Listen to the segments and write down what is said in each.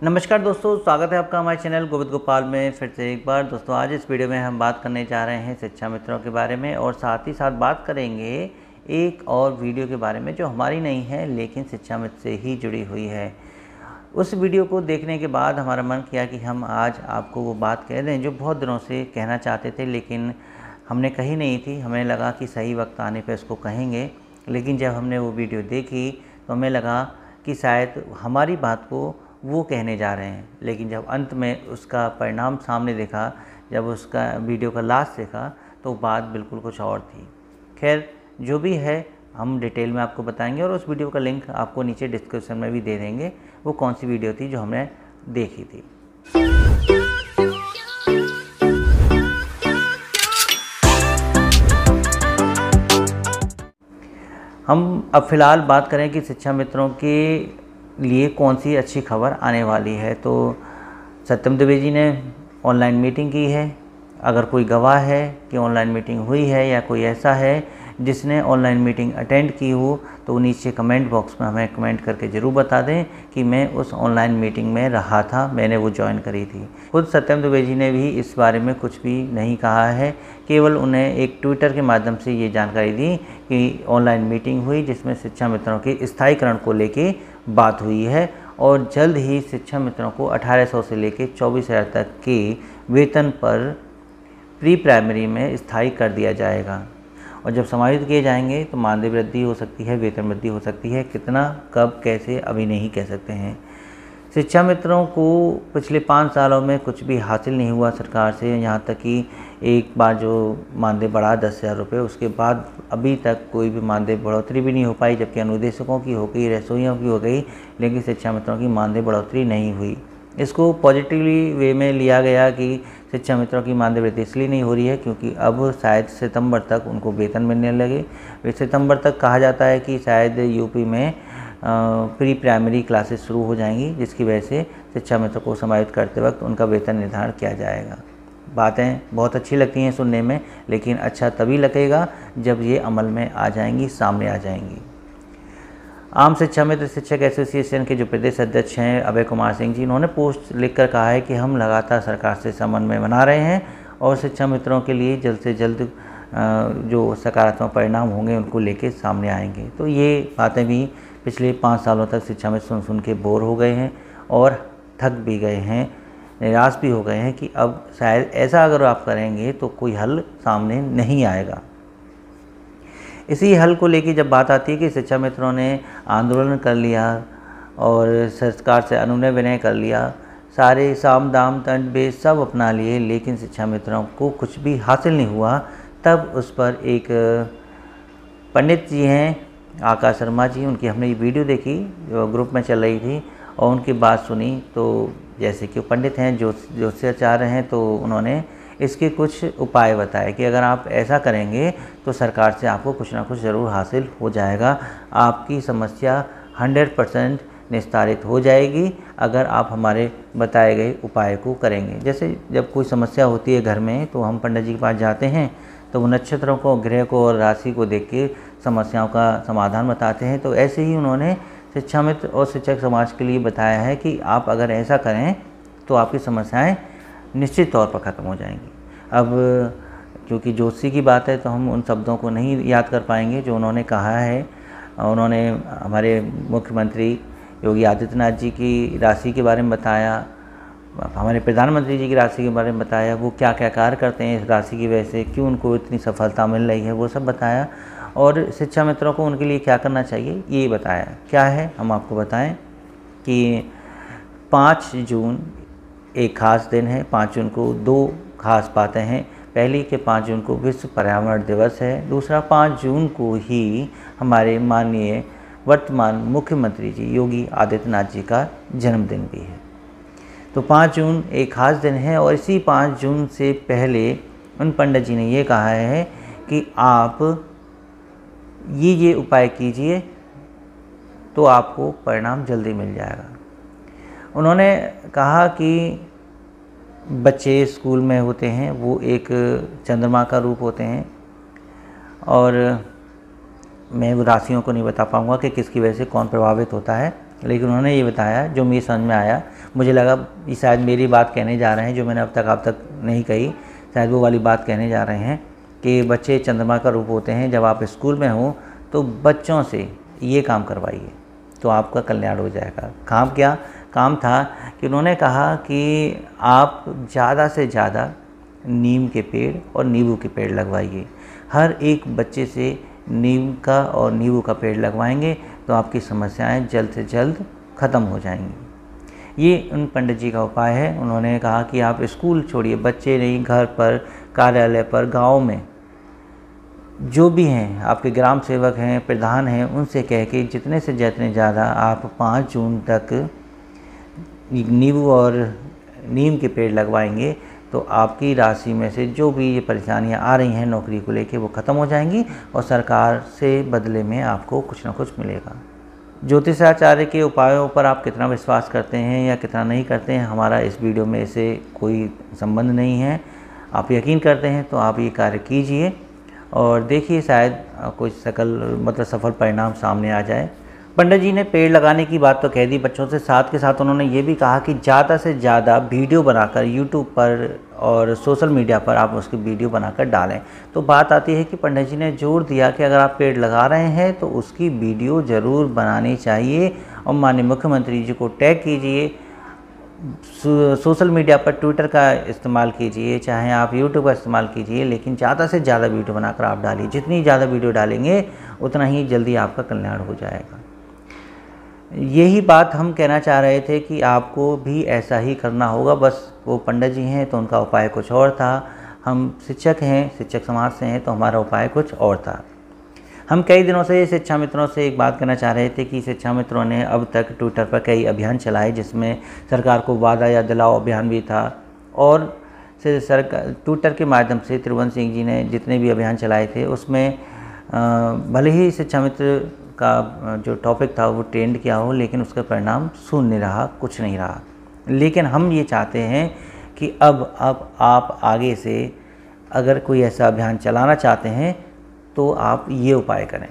नमस्कार दोस्तों, स्वागत है आपका हमारे चैनल गोविंद गोपाल में फिर से एक बार। दोस्तों आज इस वीडियो में हम बात करने जा रहे हैं शिक्षा मित्रों के बारे में और साथ ही साथ बात करेंगे एक और वीडियो के बारे में जो हमारी नहीं है लेकिन शिक्षा मित्र से ही जुड़ी हुई है। उस वीडियो को देखने के बाद हमारा मन किया कि हम आज आपको वो बात कह दें जो बहुत दिनों से कहना चाहते थे लेकिन हमने कही नहीं थी। हमें लगा कि सही वक्त आने पर इसको कहेंगे, लेकिन जब हमने वो वीडियो देखी तो हमें लगा कि शायद हमारी बात को वो कहने जा रहे हैं, लेकिन जब अंत में उसका परिणाम सामने देखा, जब उसका वीडियो का लास्ट देखा तो बात बिल्कुल कुछ और थी। खैर जो भी है हम डिटेल में आपको बताएंगे और उस वीडियो का लिंक आपको नीचे डिस्क्रिप्शन में भी दे देंगे। वो कौन सी वीडियो थी जो हमने देखी थी। हम अब फ़िलहाल बात करें कि शिक्षा मित्रों के लिए कौन सी अच्छी खबर आने वाली है। तो सत्यम द्विवेदी ने ऑनलाइन मीटिंग की है। अगर कोई गवाह है कि ऑनलाइन मीटिंग हुई है या कोई ऐसा है जिसने ऑनलाइन मीटिंग अटेंड की हो तो नीचे कमेंट बॉक्स में हमें कमेंट करके ज़रूर बता दें कि मैं उस ऑनलाइन मीटिंग में रहा था, मैंने वो ज्वाइन करी थी। खुद सत्यम द्विवेदी ने भी इस बारे में कुछ भी नहीं कहा है, केवल उन्हें एक ट्विटर के माध्यम से ये जानकारी दी कि ऑनलाइन मीटिंग हुई जिसमें शिक्षा मित्रों के स्थायीकरण को लेके बात हुई है और जल्द ही शिक्षा मित्रों को 1800 से लेकर 24,000 तक के वेतन पर प्री प्राइमरी में स्थायी कर दिया जाएगा। और जब समायोजित किए जाएंगे तो मानदेय वृद्धि हो सकती है, वेतन वृद्धि हो सकती है। कितना, कब, कैसे अभी नहीं कह सकते हैं। शिक्षा मित्रों को पिछले 5 सालों में कुछ भी हासिल नहीं हुआ सरकार से। यहाँ तक कि एक बार जो मानदेय बढ़ा 10,000 रुपये, उसके बाद अभी तक कोई भी मानदेय बढ़ोतरी भी नहीं हो पाई, जबकि अनुदेशकों की हो गई, रसोइयों की हो गई, लेकिन शिक्षा मित्रों की मानदेय बढ़ोतरी नहीं हुई। इसको पॉजिटिवली वे में लिया गया कि शिक्षा मित्रों की मानदेय वृद्धि इसलिए नहीं हो रही है क्योंकि अब शायद सितंबर तक उनको वेतन मिलने लगे। सितंबर तक कहा जाता है कि शायद यूपी में प्री प्राइमरी क्लासेस शुरू हो जाएंगी, जिसकी वजह से शिक्षा मित्रों को समायोजित करते वक्त उनका वेतन निर्धारण किया जाएगा। बातें बहुत अच्छी लगती हैं सुनने में, लेकिन अच्छा तभी लगेगा जब ये अमल में आ जाएंगी, सामने आ जाएंगी। आम शिक्षा मित्र शिक्षक एसोसिएशन के जो प्रदेश अध्यक्ष हैं अभय कुमार सिंह जी, उन्होंने पोस्ट लिखकर कहा है कि हम लगातार सरकार से समन्वय बना रहे हैं और शिक्षा मित्रों के लिए जल्द से जल्द जो सकारात्मक परिणाम होंगे उनको लेके सामने आएंगे। तो ये बातें भी पिछले 5 सालों तक शिक्षा मित्र सुन के बोर हो गए हैं और थक भी गए हैं, निराश भी हो गए हैं कि अब शायद ऐसा अगर आप करेंगे तो कोई हल सामने नहीं आएगा। इसी हल को लेकर जब बात आती है कि शिक्षा मित्रों ने आंदोलन कर लिया और सरकार से अनुनय विनय कर लिया, सारे साम दाम दंड भेद सब अपना लिए, लेकिन शिक्षा मित्रों को कुछ भी हासिल नहीं हुआ, तब उस पर एक पंडित जी हैं आकाश शर्मा जी, उनकी हमने ये वीडियो देखी जो ग्रुप में चल रही थी और उनकी बात सुनी। तो जैसे कि पंडित हैं, ज्योतिषाचार्य हैं, तो उन्होंने इसके कुछ उपाय बताए कि अगर आप ऐसा करेंगे तो सरकार से आपको कुछ ना कुछ ज़रूर हासिल हो जाएगा, आपकी समस्या 100% निस्तारित हो जाएगी अगर आप हमारे बताए गए उपाय को करेंगे। जैसे जब कोई समस्या होती है घर में तो हम पंडित जी के पास जाते हैं, तो वो नक्षत्रों को, ग्रह को और राशि को देख के समस्याओं का समाधान बताते हैं। तो ऐसे ही उन्होंने शिक्षा मित्र और शिक्षक समाज के लिए बताया है कि आप अगर ऐसा करें तो आपकी समस्याएं निश्चित तौर पर ख़त्म हो जाएंगी। अब क्योंकि ज्योतिषी की बात है तो हम उन शब्दों को नहीं याद कर पाएंगे जो उन्होंने कहा है। उन्होंने हमारे मुख्यमंत्री योगी आदित्यनाथ जी की राशि के बारे में बताया, हमारे प्रधानमंत्री जी की राशि के बारे में बताया, वो क्या क्या कार्य करते हैं इस राशि की वजह से, क्यों उनको इतनी सफलता मिल रही है, वो सब बताया। और शिक्षा मित्रों को उनके लिए क्या करना चाहिए ये बताया। क्या है हम आपको बताएं कि 5 जून एक ख़ास दिन है। 5 जून को 2 खास बातें हैं। पहली कि 5 जून को विश्व पर्यावरण दिवस है। दूसरा, 5 जून को ही हमारे माननीय वर्तमान मुख्यमंत्री जी योगी आदित्यनाथ जी का जन्मदिन भी है। तो 5 जून एक ख़ास दिन है और इसी 5 जून से पहले उन पंडित जी ने ये कहा है कि आप ये उपाय कीजिए तो आपको परिणाम जल्दी मिल जाएगा। उन्होंने कहा कि बच्चे स्कूल में होते हैं वो एक चंद्रमा का रूप होते हैं और मैं वो राशियों को नहीं बता पाऊँगा कि किसकी वजह से कौन प्रभावित होता है, लेकिन उन्होंने ये बताया जो मेरी समझ में आया, मुझे लगा ये शायद मेरी बात कहने जा रहे हैं जो मैंने अब तक नहीं कही, शायद वो वाली बात कहने जा रहे हैं कि बच्चे चंद्रमा का रूप होते हैं। जब आप स्कूल में हो तो बच्चों से ये काम करवाइए तो आपका कल्याण हो जाएगा। काम था कि उन्होंने कहा कि आप ज़्यादा से ज़्यादा नीम के पेड़ और नींबू के पेड़ लगवाइए। हर एक बच्चे से नीम का और नींबू का पेड़ लगवाएंगे तो आपकी समस्याएं जल्द से जल्द ख़त्म हो जाएंगी। ये उन पंडित जी का उपाय है। उन्होंने कहा कि आप स्कूल छोड़िए, बच्चे नहीं, घर पर, कार्यालय पर, गांव में जो भी हैं, आपके ग्राम सेवक हैं, प्रधान हैं, उनसे कह के जितने से जितने ज़्यादा आप 5 जून तक नींबू और नीम के पेड़ लगवाएंगे तो आपकी राशि में से जो भी ये परेशानियां आ रही हैं नौकरी को लेके वो ख़त्म हो जाएंगी और सरकार से बदले में आपको कुछ ना कुछ मिलेगा। ज्योतिषाचार्य के उपायों पर आप कितना विश्वास करते हैं या कितना नहीं करते हैं, हमारा इस वीडियो में इससे कोई संबंध नहीं है। आप यकीन करते हैं तो आप ये कार्य कीजिए और देखिए शायद कोई सफल परिणाम सामने आ जाए। पंडित जी ने पेड़ लगाने की बात तो कह दी बच्चों से, साथ के साथ उन्होंने ये भी कहा कि ज़्यादा से ज़्यादा वीडियो बनाकर यूट्यूब पर और सोशल मीडिया पर आप उसकी वीडियो बनाकर डालें। तो बात आती है कि पंडित जी ने जोर दिया कि अगर आप पेड़ लगा रहे हैं तो उसकी वीडियो ज़रूर बनानी चाहिए और माननीय मुख्यमंत्री जी को टैग कीजिए। सोशल मीडिया पर ट्विटर का इस्तेमाल कीजिए, चाहे आप यूट्यूब का इस्तेमाल कीजिए, लेकिन ज़्यादा से ज़्यादा वीडियो बनाकर आप डालिए। जितनी ज़्यादा वीडियो डालेंगे उतना ही जल्दी आपका कल्याण हो जाएगा। यही बात हम कहना चाह रहे थे कि आपको भी ऐसा ही करना होगा। बस वो पंडित जी हैं तो उनका उपाय कुछ और था, हम शिक्षक हैं, शिक्षक समाज से हैं तो हमारा उपाय कुछ और था। हम कई दिनों से शिक्षा मित्रों से एक बात करना चाह रहे थे कि शिक्षा मित्रों ने अब तक ट्विटर पर कई अभियान चलाए जिसमें सरकार को वादा या दिलाओ अभियान भी था और सरकार ट्विटर के माध्यम से त्रिभुवन सिंह जी ने जितने भी अभियान चलाए थे उसमें भले ही शिक्षा मित्र का जो टॉपिक था वो ट्रेंड किया हो, लेकिन उसका परिणाम शून्य रहा, कुछ नहीं रहा। लेकिन हम ये चाहते हैं कि अब आप आगे से अगर कोई ऐसा अभियान चलाना चाहते हैं तो आप ये उपाय करें।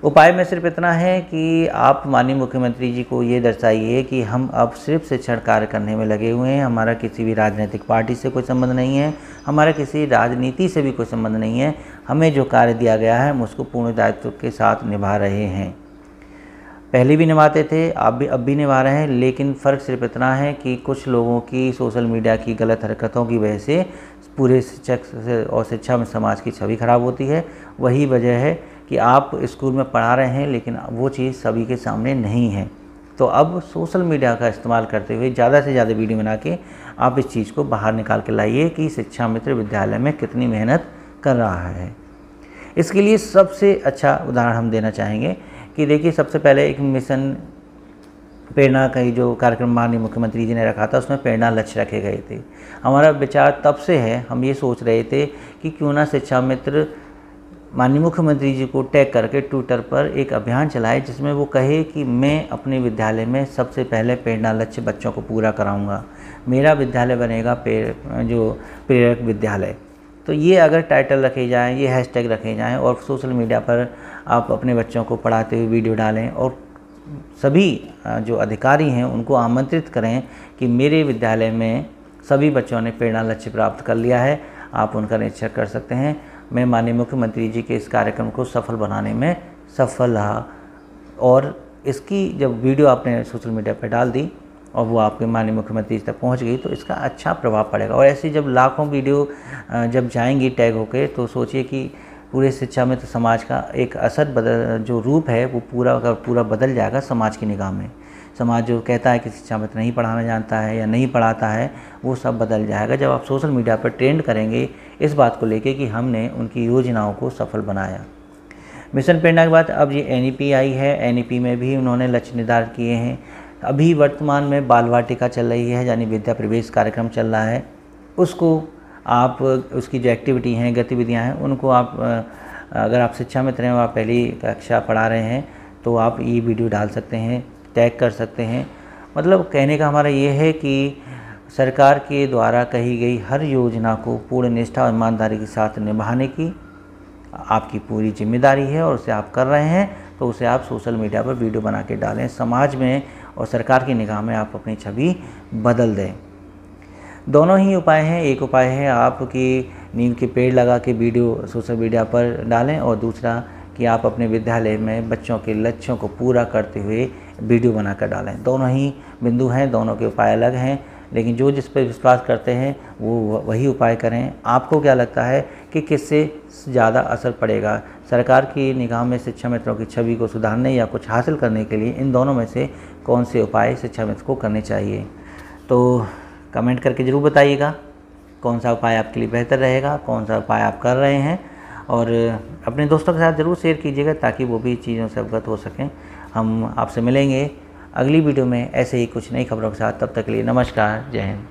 उपाय में सिर्फ इतना है कि आप माननीय मुख्यमंत्री जी को ये दर्शाइए कि हम अब सिर्फ शिक्षण कार्य करने में लगे हुए हैं, हमारा किसी भी राजनीतिक पार्टी से कोई संबंध नहीं है, हमारा किसी राजनीति से भी कोई संबंध नहीं है। हमें जो कार्य दिया गया है हम उसको पूर्ण दायित्व के साथ निभा रहे हैं। पहले भी निभाते थे, अब भी निभा रहे हैं, लेकिन फ़र्क सिर्फ इतना है कि कुछ लोगों की सोशल मीडिया की गलत हरकतों की वजह से पूरे शिक्षक और शिक्षा में समाज की छवि खराब होती है। वही वजह है कि आप स्कूल में पढ़ा रहे हैं लेकिन वो चीज़ सभी के सामने नहीं है। तो अब सोशल मीडिया का इस्तेमाल करते हुए ज़्यादा से ज़्यादा वीडियो बना के आप इस चीज़ को बाहर निकाल के लाइए कि शिक्षा मित्र विद्यालय में कितनी मेहनत कर रहा है। इसके लिए सबसे अच्छा उदाहरण हम देना चाहेंगे कि देखिए, सबसे पहले एक मिशन प्रेरणा का जो कार्यक्रम माननीय मुख्यमंत्री जी ने रखा था उसमें प्रेरणा लक्ष्य रखे गए थे। हमारा विचार तब से है, हम ये सोच रहे थे कि क्यों ना शिक्षा मित्र माननीय मुख्यमंत्री जी को टैग करके ट्विटर पर एक अभियान चलाए जिसमें वो कहे कि मैं अपने विद्यालय में सबसे पहले प्रेरणा लक्ष्य बच्चों को पूरा कराऊंगा, मेरा विद्यालय बनेगा प्रेरक विद्यालय। तो ये अगर टाइटल रखे जाएँ, ये हैशटैग रखे जाएँ और सोशल मीडिया पर आप अपने बच्चों को पढ़ाते हुए वीडियो डालें और सभी जो अधिकारी हैं उनको आमंत्रित करें कि मेरे विद्यालय में सभी बच्चों ने प्रेरणा लक्ष्य प्राप्त कर लिया है, आप उनका निरीक्षण कर सकते हैं। मैं माननीय मुख्यमंत्री जी के इस कार्यक्रम को सफल बनाने में सफल रहा और इसकी जब वीडियो आपने सोशल मीडिया पर डाल दी और वो आपके माननीय मुख्यमंत्री जी तक पहुंच गई तो इसका अच्छा प्रभाव पड़ेगा। और ऐसी जब लाखों वीडियो जब जाएंगी टैग होके तो सोचिए कि पूरे शिक्षा में तो समाज का एक असर जो रूप है वो पूरा का पूरा बदल जाएगा समाज की निगाह में। समाज जो कहता है कि शिक्षा मित्र नहीं पढ़ाना जानता है या नहीं पढ़ाता है वो सब बदल जाएगा जब आप सोशल मीडिया पर ट्रेंड करेंगे इस बात को लेके कि हमने उनकी योजनाओं को सफल बनाया। मिशन प्रेरणा के बाद अब ये NEP आई है, NEP में भी उन्होंने लक्ष्य निर्धारित किए हैं। अभी वर्तमान में बाल वाटिका चल रही है यानी विद्या प्रवेश कार्यक्रम चल रहा है, उसको आप उसकी जो एक्टिविटी हैं गतिविधियां हैं उनको आप अगर आप शिक्षा मित्र हैं और आप पहली कक्षा पढ़ा रहे हैं तो आप ये वीडियो डाल सकते हैं, टैग कर सकते हैं। मतलब कहने का हमारा ये है कि सरकार के द्वारा कही गई हर योजना को पूर्ण निष्ठा और ईमानदारी के साथ निभाने की आपकी पूरी जिम्मेदारी है और उसे आप कर रहे हैं तो उसे आप सोशल मीडिया पर वीडियो बना के डालें, समाज में और सरकार की निगाह में आप अपनी छवि बदल दें। दोनों ही उपाय हैं। एक उपाय है आपकी नीम के पेड़ लगा के वीडियो सोशल मीडिया पर डालें, और दूसरा कि आप अपने विद्यालय में बच्चों के लक्ष्यों को पूरा करते हुए वीडियो बनाकर डालें। दोनों ही बिंदु हैं, दोनों के उपाय अलग हैं, लेकिन जो जिस पर विश्वास करते हैं वो वही उपाय करें। आपको क्या लगता है कि किससे ज़्यादा असर पड़ेगा? सरकार की निगाह में शिक्षा मित्रों की छवि को सुधारने या कुछ हासिल करने के लिए इन दोनों में से कौन से उपाय शिक्षा मित्र को करने चाहिए? तो कमेंट करके ज़रूर बताइएगा कौन सा उपाय आपके लिए बेहतर रहेगा, कौन सा उपाय आप कर रहे हैं, और अपने दोस्तों के साथ ज़रूर शेयर कीजिएगा ताकि वो भी चीज़ों से अवगत हो सकें। हम आपसे मिलेंगे अगली वीडियो में ऐसे ही कुछ नई खबरों के साथ। तब तक के लिए नमस्कार, जय हिंद।